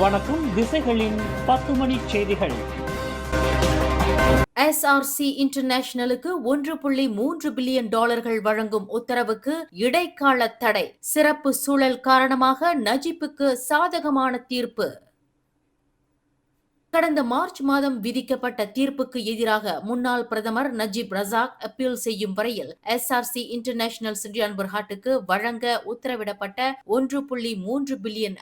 வணக்கம். திசைகளின் 10 மணி செய்திகள். SRC இன்டர்நேஷனலுக்கு $1.3 billion வழங்கும் உத்தரவுக்கு இடைக்கால தடை. சிறப்பு சூழல் காரணமாக நஜிப்புக்கு சாதகமான தீர்ப்பு. கடந்த மார்ச் மாதம் விதிக்கப்பட்ட தீர்ப்புக்கு எதிராக முன்னாள் பிரதமர் நஜீப் ரசாக் அப்பீல் செய்யும் வரையில் SRC இன்டர்நேஷனல் சிண்டியான் புர்ஹாட்டுக்கு வழங்க உத்தரவிடப்பட்ட $1.3 பில்லியன்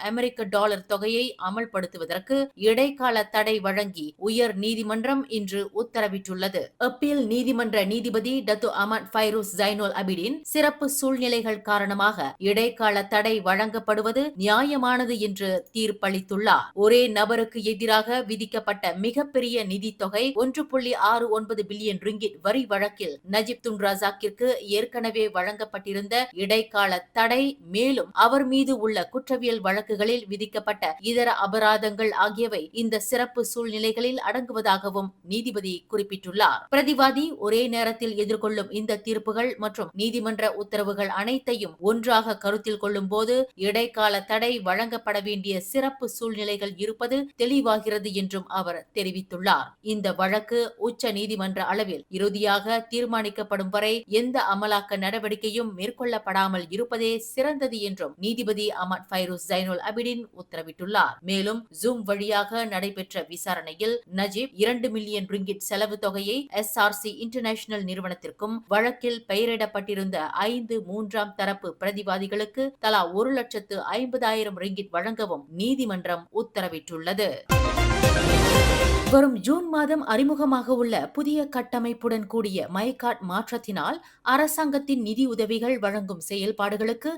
தொகையை அமல்படுத்துவதற்கு இடைக்கால தடை வழங்கி உயர் நீதிமன்றம் இன்று உத்தரவிட்டுள்ளது. அப்பீல் நீதிமன்ற நீதிபதி டத்து அமட் ஃபைரூஸ் ஜைனுல் அபிடின் சிறப்பு சூழ்நிலைகள் காரணமாக இடைக்கால தடை வழங்கப்படுவது நியாயமானது என்று தீர்ப்பளித்துள்ளார். ஒரே நபருக்கு எதிராக விதிக்கப்பட்ட மிகப்பெரிய நிதி தொகை 1.69 பில்லியன் ரிங்கிட் வரி வழக்கில் நஜீப் துன் ரசாக்கிற்கு ஏற்கனவே வழங்கப்பட்டிருந்த இடைக்கால தடை, மேலும் அவர் மீது உள்ள குற்றவியல் வழக்குகளில் விதிக்கப்பட்ட இதர அபராதங்கள் ஆகியவை இந்த சிறப்பு சூழ்நிலைகளில் அடங்குவதாகவும் நீதிபதி குறிப்பிட்டுள்ளார். பிரதிவாதி ஒரே நேரத்தில் எதிர்கொள்ளும் இந்த தீர்ப்புகள் மற்றும் நீதிமன்ற உத்தரவுகள் அனைத்தையும் ஒன்றாக கருத்தில் கொள்ளும் போது இடைக்கால தடை வழங்கப்பட வேண்டிய சிறப்பு சூழ்நிலைகள் இருப்பது தெளிவாகிறது என்றும் அவர் தெரிவித்துள்ளார். இந்த வழக்கு உச்ச நீதிமன்ற அளவில் இறுதியாக தீர்மானிக்கப்படும் வரை எந்த அமலாக்க நடவடிக்கையும் மேற்கொள்ளப்படாமல் இருப்பதே சிறந்தது என்றும் நீதிபதி அமட் ஃபைரூஸ் ஜைனுல் அபிடின் உத்தரவிட்டுள்ளார். மேலும் ஜூம் வழியாக நடைபெற்ற விசாரணையில் நஜீப் 2 மில்லியன் ரிங்கிட் செலவு தொகையை SRC இன்டர்நேஷனல் நிறுவனத்திற்கும் வழக்கில் பெயரிடப்பட்டிருந்த 5 மூன்றாம் தரப்பு பிரதிவாதிகளுக்கு தலா 1,50,000 ரிங்கிட் வழங்கவும் நீதிமன்றம் உத்தரவிட்டுள்ளது. வரும் ஜூன் மாதம் அறிமுகமாக உள்ள புதிய கட்டமைப்புடன் கூடிய மைகாட் மாற்றத்தினால் அரசாங்கத்தின் நிதி உதவிகள் வழங்கும் செயல்பாடுகளுக்கு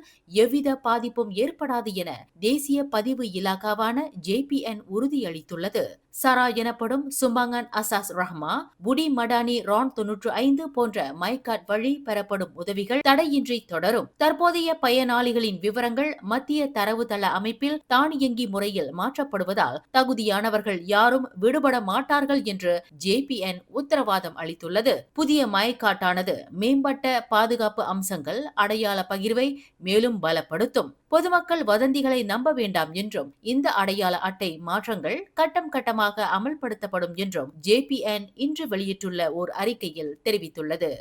எவ்வித பாதிப்பும் ஏற்படாது என தேசிய பதிவு இலாகாவான JPN உறுதியளித்துள்ளது. சரா எனப்படும் சும்பாங்கன் அசாஸ் ரஹ்மா, புடி மடானி ரான் 95 போன்ற மைகாட் வழி பெறப்படும் உதவிகள் தடையின்றி தொடரும். தற்போதைய பயனாளிகளின் விவரங்கள் மத்திய தரவுத்தள அமைப்பில் தானியங்கி முறையில் மாற்றப்படுவதால் தகுதியானவர்கள் யாரும் விடுபட மாட்டார்கள் என்று JPN உத்தரவாதம் அளித்துள்ளது. புதிய மைகாட்டானது மேம்பட்ட பாதுகாப்பு அம்சங்கள், அடையாள பகிர்வை மேலும் பலப்படுத்தும். பொதுமக்கள் வதந்திகளை நம்ப வேண்டாம் என்றும் இந்த அடையாள அட்டை மாற்றங்கள் கட்டம் கட்டமாக அமல்படுத்தப்படும் என்றும் JPN இன்று வெளியிட்டுள்ள ஓர் அறிக்கையில் தெரிவித்துள்ளது.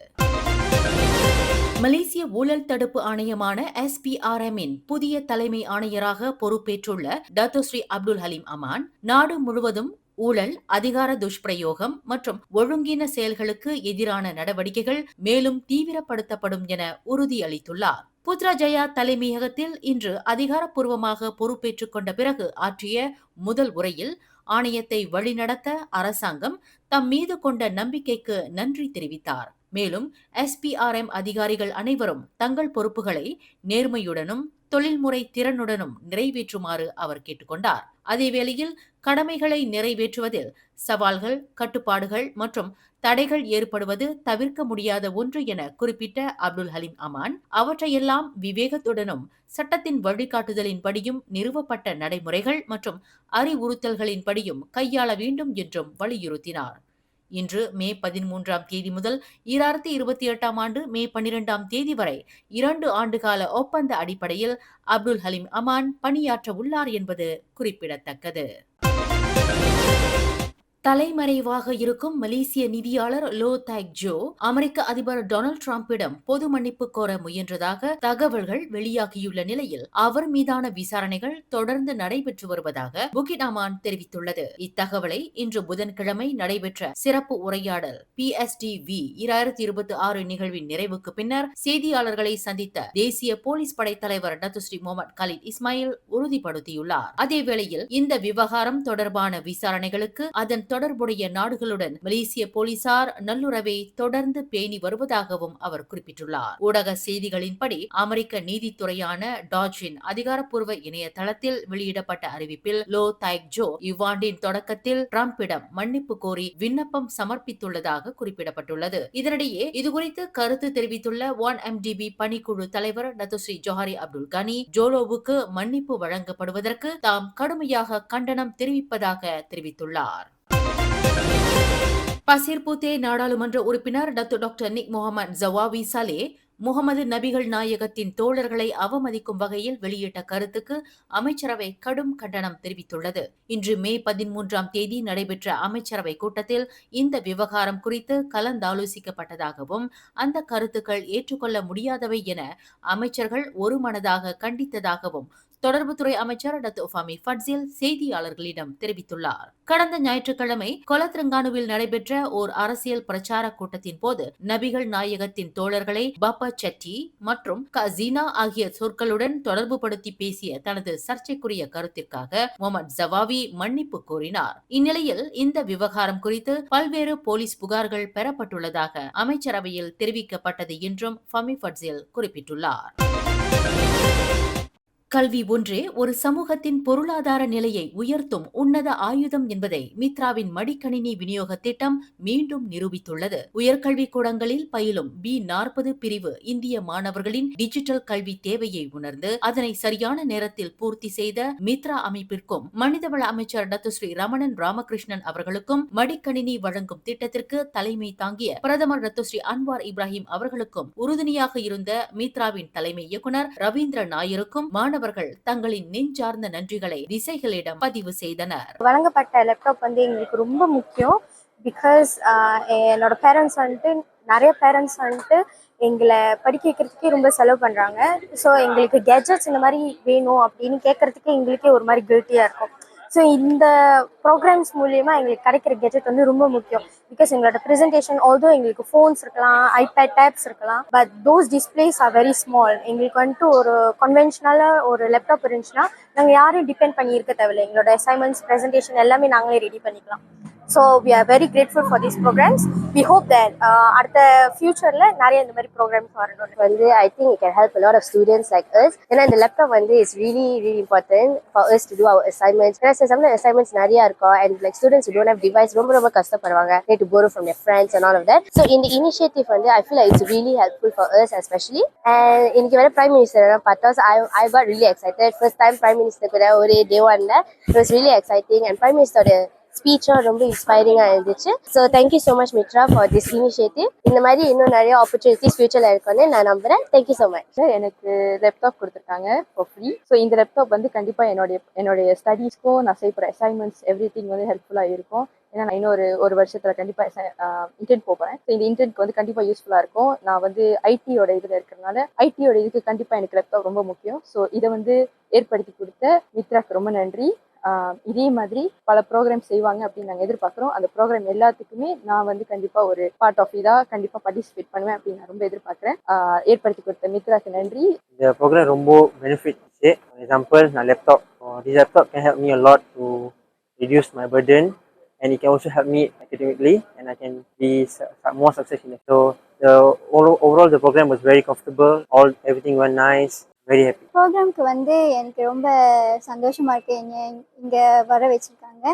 மலேசிய ஊழல் தடுப்பு ஆணையமான SPRM-இன் புதிய தலைமை ஆணையராக பொறுப்பேற்றுள்ள டத்தோஸ்ரீ அப்துல் ஹலீம் அமான் நாடு முழுவதும் ஊழல், அதிகார துஷ்பிரயோகம் மற்றும் ஒழுங்கீன செயல்களுக்கு எதிரான நடவடிக்கைகள் மேலும் தீவிரப்படுத்தப்படும் என உறுதியளித்துள்ளார். புத்ராஜயா தலைமையகத்தில் இன்று அதிகாரப்பூர்வமாக பொறுப்பேற்றுக் கொண்ட பிறகு ஆற்றிய முதல் உரையில் ஆணையத்தை வழிநடத்த அரசாங்கம் தம் மீது கொண்ட நம்பிக்கைக்கு நன்றி தெரிவித்தார். மேலும் SPRM அதிகாரிகள் அனைவரும் தங்கள் பொறுப்புகளை நேர்மையுடனும் தொழில்முறை திறனுடனும் நிறைவேற்றுமாறு அவர் கேட்டுக்கொண்டார். அதேவேளையில் கடமைகளை நிறைவேற்றுவதில் சவால்கள், கட்டுப்பாடுகள் மற்றும் தடைகள் ஏற்படுவது தவிர்க்க முடியாத ஒன்று என குறிப்பிட்ட அப்துல் ஹலீம் அமான், அவற்றையெல்லாம் விவேகத்துடனும் சட்டத்தின் வழிகாட்டுதலின்படியும் நிறுவப்பட்ட நடைமுறைகள் மற்றும் அறிவுறுத்தல்களின்படியும் கையாள வேண்டும் என்றும் வலியுறுத்தினார். இன்று மே 13ஆம் தேதி முதல் 2028ஆம் ஆண்டு மே 12ஆம் தேதி வரை 2 ஆண்டுகால ஒப்பந்த அடிப்படையில் அப்துல் ஹலீம் அமான் பணியாற்ற உள்ளார் என்பது குறிப்பிடத்தக்கது. தலைமறைவாக இருக்கும் மலேசிய நிதியாளர் லோ தாக் ஜோ அமெரிக்க அதிபர் டொனால்ட் டிரம்பிடம் பொது மன்னிப்பு கோர முயன்றதாக தகவல்கள் வெளியாகியுள்ள நிலையில் அவர் மீதான விசாரணைகள் தொடர்ந்து நடைபெற்று வருவதாக புகிட் அமான் தெரிவித்துள்ளது. இத்தகவலை இன்று புதன்கிழமை நடைபெற்ற சிறப்பு உரையாடல் PSTV 2026 நிகழ்வின் நிறைவுக்கு பின்னர் செய்தியாளர்களை சந்தித்த தேசிய போலீஸ் படை தலைவர் டத்துஸ்ரீ முகமது கலீத் இஸ்மாயில் உறுதிப்படுத்தியுள்ளார். அதேவேளையில் இந்த விவகாரம் தொடர்பான விசாரணைகளுக்கு அதன் தொடர்புடைய நாடுகளுடன் மலேசிய போலீசார் நல்லுறவை தொடர்ந்து பேணி வருவதாகவும் அவர் குறிப்பிட்டுள்ளார். ஊடக செய்திகளின்படி அமெரிக்க நீதித்துறையான டாஜின் அதிகாரப்பூர்வ இணையதளத்தில் வெளியிடப்பட்ட அறிவிப்பில் லோ தாக் ஜோ இவ்வாண்டின் தொடக்கத்தில் டிரம்பிடம் மன்னிப்பு கோரி விண்ணப்பம் சமர்ப்பித்துள்ளதாக குறிப்பிடப்பட்டுள்ளது. இதனிடையே இதுகுறித்து கருத்து தெரிவித்துள்ள 1MDB பணிக்குழு தலைவர் டத்துஸ்ரீ ஜோஹரி அப்துல் கனி, ஜோலோவுக்கு மன்னிப்பு வழங்கப்படுவதற்கு தாம் கடுமையாக கண்டனம் தெரிவிப்பதாக தெரிவித்துள்ளார். பசிர் பூத்தே நாடாளுமன்ற உறுப்பினர் டாக்டர் நிக் முகமது ஜவாவி சலே முகமது நபிகள் நாயகத்தின் தோழர்களை அவமதிக்கும் வகையில் வெளியிட்ட கருத்துக்கு அமைச்சரவை கடும் கண்டனம் தெரிவித்துள்ளது. இன்று மே 13ஆம் தேதி நடைபெற்ற அமைச்சரவை கூட்டத்தில் இந்த விவகாரம் குறித்து கலந்தாலோசிக்கப்பட்டதாகவும் அந்த கருத்துக்கள் ஏற்றுக்கொள்ள முடியாதவை என அமைச்சர்கள் ஒருமனதாக கண்டித்ததாகவும் தொடர்புத்துறை அமைச்சர் டத்து ஃபமி ஃபட்சில் செய்தியாளர்களிடம் தெரிவித்துள்ளார். கடந்த ஞாயிற்றுக்கிழமை கொலத்ரங்கானுவில் நடைபெற்ற ஓர் அரசியல் பிரச்சார கூட்டத்தின் போது நபிகள் நாயகத்தின் தோழர்களை பப்பா சட்டி மற்றும் கசீனா ஆகிய சொற்களுடன் தொடர்புபடுத்தி பேசிய தனது சர்ச்சைக்குரிய கருத்திற்காக முகமது ஜவாவி மன்னிப்பு கோரினார். இந்நிலையில் இந்த விவகாரம் குறித்து பல்வேறு போலீஸ் புகார்கள் பெறப்பட்டுள்ளதாக அமைச்சரவையில் தெரிவிக்கப்பட்டது என்றும் ஃபமி ஃபட்சில் குறிப்பிட்டுள்ளார். கல்வி ஒன்றே ஒரு சமூகத்தின் பொருளாதார நிலையை உயர்த்தும் உன்னத ஆயுதம் என்பதை மித்ராவின் மடிக்கணினி விநியோக திட்டம் மீண்டும் நிரூபித்துள்ளது. உயர்கல்வி கூடங்களில் பயிலும் B40 பிரிவு இந்திய மாணவர்களின் டிஜிட்டல் கல்வி தேவையை உணர்ந்து அதனை சரியான நேரத்தில் பூர்த்தி செய்த மித்ரா அமைப்பிற்கும் மனிதவள அமைச்சர் டத்துஸ்ரீ ரமணன் ராமகிருஷ்ணன் அவர்களுக்கும் மடிக்கணினி வழங்கும் திட்டத்திற்கு தலைமை தாங்கிய பிரதமர் டத்துஸ்ரீ அன்வார் இப்ராஹிம் அவர்களுக்கும் உறுதுணையாக இருந்த மித்ராவின் தலைமை இயக்குநர் ரவீந்திர நாயருக்கும் மாணவர்கள் தங்களின் நெஞ்சார்ந்த நன்றிகளை திசைகளிடம் பதிவு செய்தனர். வழங்கப்பட்ட லேப்டாப் எங்களுக்கு ரொம்ப முக்கியம். பிகாஸ் என்னோட பேரண்ட்ஸ் நிறைய பேரண்ட்ஸ் எங்களை படிக்க வைக்கிறதுக்கே ரொம்ப செலவு பண்ணுறாங்க. ஸோ எங்களுக்கு கேஜெட்ஸ் இந்த மாதிரி வேணும் அப்படின்னு கேட்கறதுக்கே எங்களுக்கே ஒரு மாதிரி கில்ட்டியாக இருக்கும். ஸோ இந்த ப்ரோக்ராம்ஸ் மூலியமாக எங்களுக்கு கிடைக்கிற கேஜெட் ரொம்ப முக்கியம். பிகாஸ் எங்களோட ப்ரெசன்டேஷன் ஆல்தோ எங்களுக்கு ஃபோன்ஸ் இருக்கலாம், ஐபேட் டேப்ஸ் இருக்கலாம், but those displays are very small. எங்களுக்கு ஒரு கன்வென்ஷனலாக ஒரு லேப்டாப் இருந்துச்சுன்னா நாங்கள் யாரையும் டிபெண்ட் பண்ணி இருக்க தேவையில்லை. எங்களோட அசைன்மெண்ட்ஸ் ப்ரெசன்டேஷன் எல்லாமே நாங்களே ரெடி பண்ணிக்கலாம். So we are very grateful for these programs. We hope that அடுத்த ஃபியூச்சர்ல நிறைய இந்த மாதிரி ப்ரோக்ராம்ஸ் வரணும். I think it can help a lot of students like us. ஏன்னா இந்த laptop is really important for us to do our assignments. ஏன்னா some assignments நிறைய இருக்கும் and like students who don't have device ரொம்ப கஷ்டப்படுவாங்க. Need to borrow from their friends and all of that. So in the initiative I feel like it's really helpful for us especially. And இன்னைக்கு வர Prime Minister பார்த்தா I got really excited. First time Prime Minister கூட ஒரே day one it was really exciting and Prime Minister speech ரொம்ப இன்ஸ்பைரிங்கா இருந்துச்சு. So thank you so much Mitra for this initiative. இந்த மாதிரி இன்னும் நிறைய ஆப்பர்ச்சுனிட்டிஸ் ஃபியூச்சர்ல இருக்குன்னு நான் நம்புறேன். Thank you so much. எனக்கு லேப்டாப் கொடுத்துருக்காங்க ஃபார் ஃப்ரீ. ஸோ இந்த லேப்டாப் கண்டிப்பா என்னுடைய ஸ்டடீஸ்க்கும் நான் செய்யற அசைன்மெண்ட்ஸ் எவ்ரிதிங் ஹெல்ப்ஃபுல்லா இருக்கும். ஏன்னா நான் இன்னும் ஒரு வருஷத்துல கண்டிப்பா இன்டர்ன் போறேன். ஸோ இந்த இன்டர்னுக்கு கண்டிப்பா யூஸ்ஃபுல்லா இருக்கும். நான் ஐடியோட இதுல இருக்கிறதுனால ஐடியோட இதுக்கு கண்டிப்பா எனக்கு லேப்டாப் ரொம்ப முக்கியம். ஸோ இதை ஏற்படுத்தி கொடுத்த மித்ராக்கு ரொம்ப நன்றி. இதே மாதிரி பல ப்ரோக்ராம் செய்வாங்க அப்படின்னு நாங்கள் எதிர்பார்க்குறோம். அந்த ப்ரோக்ராம் எல்லாத்துக்குமே நான் கண்டிப்பா ஒரு பார்ட் ஆஃப் கண்டிப்பா பார்ட்டிசிபேட் பண்ணுவேன் அப்படின்னு நான் ரொம்ப எதிர்பார்க்குறேன். ஏற்படுத்தி கொடுத்த மித்ராக்கு நன்றி. இந்த ப்ரோக்ராம் ரொம்ப பெனிஃபிட். எக்ஸாம்பிள் நான் laptop this laptop can help me a lot to reduce my burden and it can also help me academically and I can be more successful. So overall the program was very comfortable. Everything went nice. Very happy. ப்ரோக்ராம்க்கு எனக்கு ரொம்ப சந்தோஷமா இருக்கு. இங்க வர வச்சிருக்காங்க.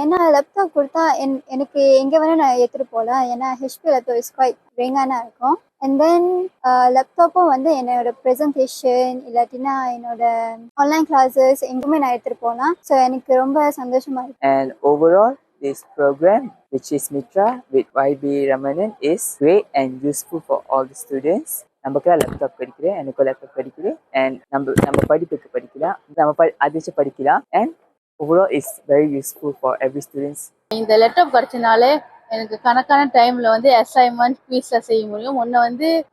ஏன்னா laptop கொடுத்தா எனக்கு எங்கே வேணால் நான் எடுத்துகிட்டு போகலாம். ஏன்னா ஹெச்பி லேப்டாப் இஸ் குவைட் பிரிங்கானா இருக்கும். அண்ட் தென் லேப்டாப்பும் என்னோட ப்ரெசன்டேஷன் இல்லாட்டினா என்னோட ஆன்லைன் கிளாஸஸ் எங்குமே நான் எடுத்துகிட்டு போகலாம். ஸோ எனக்கு ரொம்ப சந்தோஷமா இருக்கு. And overall this program which is Mitra with YB Ramanan is great and useful for all the students. நமக்கு லேப்டாப் கிடைக்கிறேன், எனக்கு லேப்டாப் கிடைக்கிறேன் அண்ட் நம்ம படிப்புக்கு படிக்கலாம், நம்ம அதிர்ச்சி படிக்கலாம் and overall is very useful for every students. இந்த லேப்டாப் கிடைச்சனால எனக்கு கணக்கான டைம்ல அசைன்மெண்ட் குவிஸ்ல செய்ய முடியும். முன்ன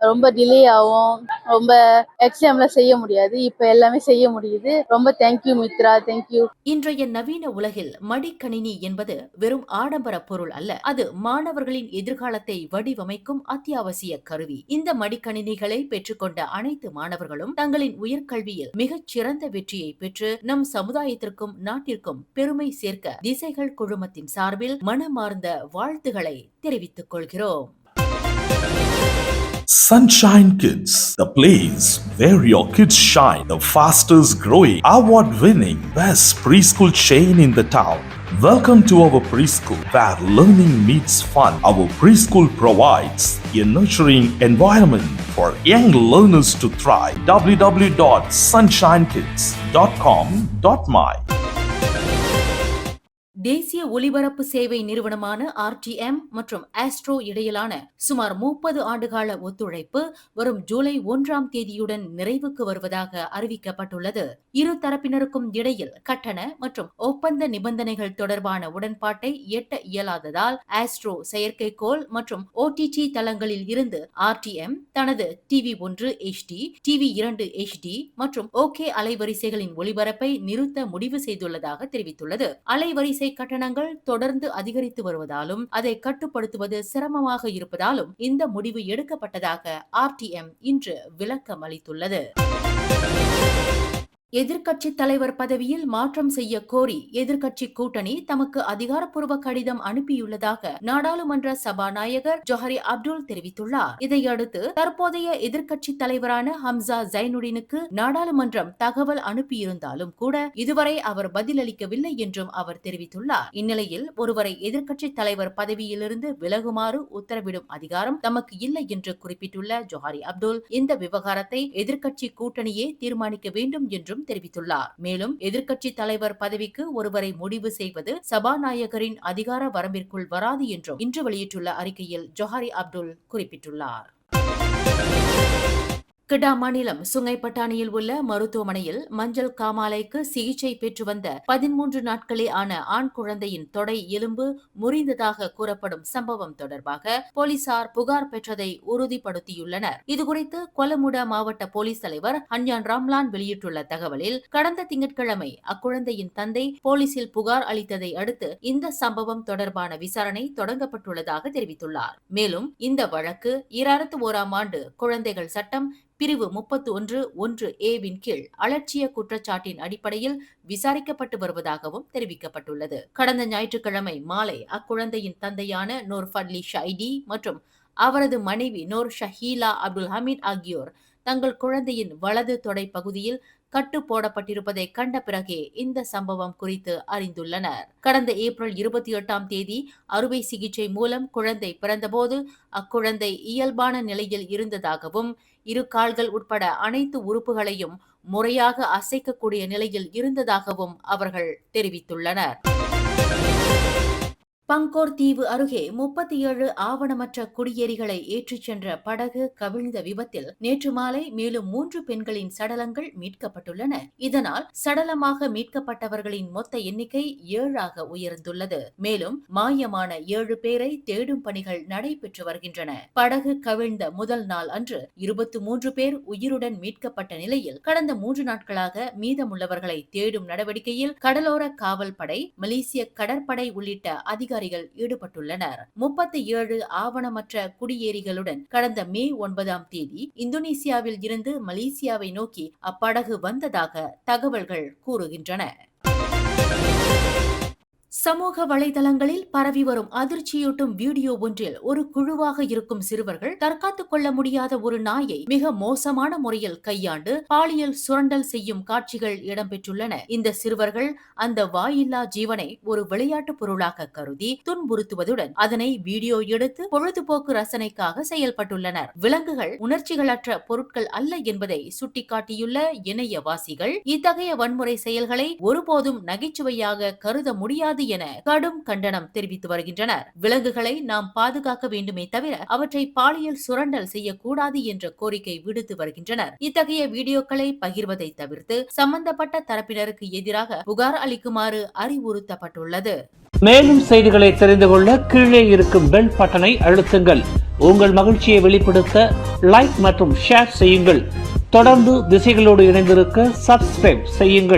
ரொம்ப டிலே ஆகும், ரொம்ப எக்ஸாம்ல செய்ய முடியாது. இப்ப எல்லாமே செய்ய முடியுது. ரொம்ப தேங்க்யூ மித்ரா, தேங்க்யூ. இன்றைய நவீன உலகில் மடிக்கணினி என்பது வெறும் ஆடம்பர பொருள் அல்ல, அது மாணவர்களின் எதிர்காலத்தை வடிவமைக்கும் அத்தியாவசிய கருவி. இந்த மடிக்கணினிகளை பெற்றுக்கொண்ட அனைத்து மாணவர்களும் தங்களின் உயர்கல்வியில் மிகச் சிறந்த வெற்றியை பெற்று நம் சமுதாயத்திற்கும் நாட்டிற்கும் பெருமை சேர்க்க திசைகள் குழுமத்தின் சார்பில் மனமார்ந்த வாழ்த்து தெரிவித்துக் கொள்கிறோம். Sunshine Kids, the place where your kids shine, the fastest growing, award-winning, best preschool chain in the town. Welcome to our preschool where learning meets fun. Our preschool provides a nurturing environment for young learners to thrive. www.sunshinekids.com.my தேசிய ஒலிபரப்பு சேவை நிறுவனமான RTM மற்றும் astro இடையிலான சுமார் 30 ஆண்டுகால ஒத்துழைப்பு வரும் ஜூலை 1ஆம் தேதியுடன் நிறைவுக்கு வருவதாக அறிவிக்கப்பட்டுள்ளது. இரு தரப்பினருக்கும் இடையில் கட்டண மற்றும் ஒப்பந்த நிபந்தனைகள் தொடர்பான உடன்பாட்டை எட்ட இயலாததால் ஆஸ்ட்ரோ செயற்கைக்கோள் மற்றும் OTT தளங்களில் இருந்து RTM தனது TV1 HD, TV2 HD மற்றும் OK அலைவரிசைகளின் ஒளிபரப்பை நிறுத்த முடிவு செய்துள்ளதாக தெரிவித்துள்ளது. அலைவரிசை கட்டணங்கள் தொடர்ந்து அதிகரித்து வருவதாலும் அதை கட்டுப்படுத்துவது சிரமமாக இருப்பதாலும் இந்த முடிவு எடுக்கப்பட்டதாக RTM இன்று விளக்கம் அளித்துள்ளது. எதிர்க்கட்சி தலைவர் பதவியில் மாற்றம் செய்ய கோரி எதிர்க்கட்சி கூட்டணி தமக்கு அதிகாரப்பூர்வ கடிதம் அனுப்பியுள்ளதாக நாடாளுமன்ற சபாநாயகர் ஜொஹரி அப்துல் தெரிவித்துள்ளார். இதையடுத்து தற்போதைய எதிர்க்கட்சி தலைவரான ஹம்சா ஜைனுடினுக்கு நாடாளுமன்றம் தகவல் அனுப்பியிருந்தாலும் கூட இதுவரை அவர் பதிலளிக்கவில்லை என்றும் அவர் தெரிவித்துள்ளார். இந்நிலையில் ஒருவரை எதிர்க்கட்சி தலைவர் பதவியிலிருந்து விலகுமாறு உத்தரவிடும் அதிகாரம் தமக்கு இல்லை என்று குறிப்பிட்டுள்ள ஜொஹரி அப்துல் இந்த விவகாரத்தை எதிர்க்கட்சி கூட்டணியே தீர்மானிக்க வேண்டும் என்றும் தெரிவித்துள்ளார். மேலும் எதிர்க்கட்சி தலைவர் பதவிக்கு ஒருவரை முடிவு செய்வது சபாநாயகரின் அதிகார வரம்பிற்குள் வராது என்றும் இன்று வெளியிட்டுள்ள அறிக்கையில் ஜொஹரி அப்துல் குறிப்பிட்டுள்ளார். கிடா மாநிலம் சுங்கைப்பட்டாணியில் உள்ள மருத்துவமனையில் மஞ்சள் காமாலைக்கு சிகிச்சை பெற்று வந்த 13 நாட்களே ஆன ஆண் குழந்தையின் தொடை எலும்பு முறிந்ததாக கூறப்படும் சம்பவம் தொடர்பாக போலீசார் புகார் பெற்றதை உறுதிப்படுத்தியுள்ளனர். இதுகுறித்து கொலமுடா மாவட்ட போலீஸ் தலைவர் ஹன்யான் ராம்லான் வெளியிட்டுள்ள தகவலில் கடந்த திங்கட்கிழமை அக்குழந்தையின் தந்தை போலீசில் புகார் அளித்ததை அடுத்து இந்த சம்பவம் தொடர்பான விசாரணை தொடங்கப்பட்டுள்ளதாக தெரிவித்துள்ளார். மேலும் இந்த வழக்கு 2001ஆம் ஆண்டு குழந்தைகள் சட்டம் பிரிவு 31(1)A கீழ் அலட்சிய குற்றச்சாட்டின் அடிப்படையில் விசாரிக்கப்பட்டு வருவதாகவும் தெரிவிக்கப்பட்டுள்ளது. கடந்த ஞாயிற்றுக்கிழமை மாலை அக்குழந்தையின் தந்தையான நூர் ஃபட்லி ஷைடி மற்றும் அவரது மனைவி நூர் ஷஹீலா அப்துல் ஹமீத் ஆகியோர் தங்கள் குழந்தையின் வலது தொடை பகுதியில் கட்டு போடப்பட்டிருப்பதை கண்ட பிறகே இந்த சம்பவம் குறித்து அறிந்துள்ளனர். கடந்த ஏப்ரல் 28ஆம் தேதி அறுவை சிகிச்சை மூலம் குழந்தை பிறந்தபோது அக்குழந்தை இயல்பான நிலையில் இருந்ததாகவும் இரு கால்கள் உட்பட அனைத்து உறுப்புகளையும் முறையாக அசைக்கக்கூடிய நிலையில் இருந்ததாகவும் அவர்கள் தெரிவித்துள்ளனர். பங்கோர் தீவு அருகே 37 ஆவணமற்ற குடியேறிகளை ஏற்றிச் சென்ற படகு கவிழ்ந்த விபத்தில் நேற்று மாலை மேலும் 3 பெண்களின் சடலங்கள் மீட்கப்பட்டுள்ளன. இதனால் சடலமாக மீட்கப்பட்டவர்களின் மொத்த எண்ணிக்கை 7ஆக உயர்ந்துள்ளது. மேலும் மாயமான 7 பேரை தேடும் பணிகள் நடைபெற்று வருகின்றன. படகு கவிழ்ந்த முதல் நாள் அன்று 23 பேர் உயிருடன் மீட்கப்பட்ட நிலையில் கடந்த 3 நாட்களாக மீதமுள்ளவர்களை தேடும் நடவடிக்கையில் கடலோர காவல் படை, மலேசிய கடற்படை உள்ளிட்ட அதிகாரிகள் ஈடுபட்டுள்ளனர். 37 ஆவணமற்ற குடியேறிகளுடன் கடந்த மே 9ஆம் தேதி இந்தோனேசியாவில் இருந்து மலேசியாவை நோக்கி அப்படகு வந்ததாக தகவல்கள் கூறுகின்றன. சமூக வலைதளங்களில் பரவி வரும் அதிர்ச்சியூட்டும் வீடியோ ஒன்றில் ஒரு குழுவாக இருக்கும் சிறுவர்கள் தற்காத்துக் கொள்ள முடியாத ஒரு நாயை மிக மோசமான முறையில் கையாண்டு பாலியல் சுரண்டல் செய்யும் காட்சிகள் இடம்பெற்றுள்ளன. இந்த சிறுவர்கள் அந்த வாயில்லா ஜீவனை ஒரு விளையாட்டு பொருளாக கருதி துன்புறுத்துவதுடன் அதனை வீடியோ எடுத்து பொழுதுபோக்கு ரசனைக்காக செயல்பட்டுள்ளனர். விலங்குகள் உணர்ச்சிகளற்ற பொருட்கள் அல்ல என்பதை சுட்டிக்காட்டியுள்ள இணையவாசிகள் இத்தகைய வன்முறை செயல்களை ஒருபோதும் நகைச்சுவையாக கருத முடியாது என கடும் கண்டனம் தெரிவித்து வருகின்றனர். விலங்குகளை நாம் பாதுகாக்க வேண்டுமே தவிர அவற்றை பாலியல் சுரண்டல் செய்யக்கூடாது என்ற கோரிக்கை விடுத்து வருகின்றனர். இத்தகைய வீடியோக்களை பகிர்வதை தவிர்த்து சம்பந்தப்பட்ட தரப்பினருக்கு எதிராக புகார் அளிக்குமாறு அறிவுறுத்தப்பட்டுள்ளது. மேலும் செய்திகளை தெரிந்து கொள்ள கீழே இருக்கும் பெல் பட்டனை அழுத்துங்கள். உங்கள் மகிழ்ச்சியை வெளிப்படுத்த லைக் மற்றும் ஷேர் செய்யுங்கள். தொடர்ந்து திசைகளோடு இணைந்திருக்க சப்ஸ்கிரைப் செய்யுங்கள்.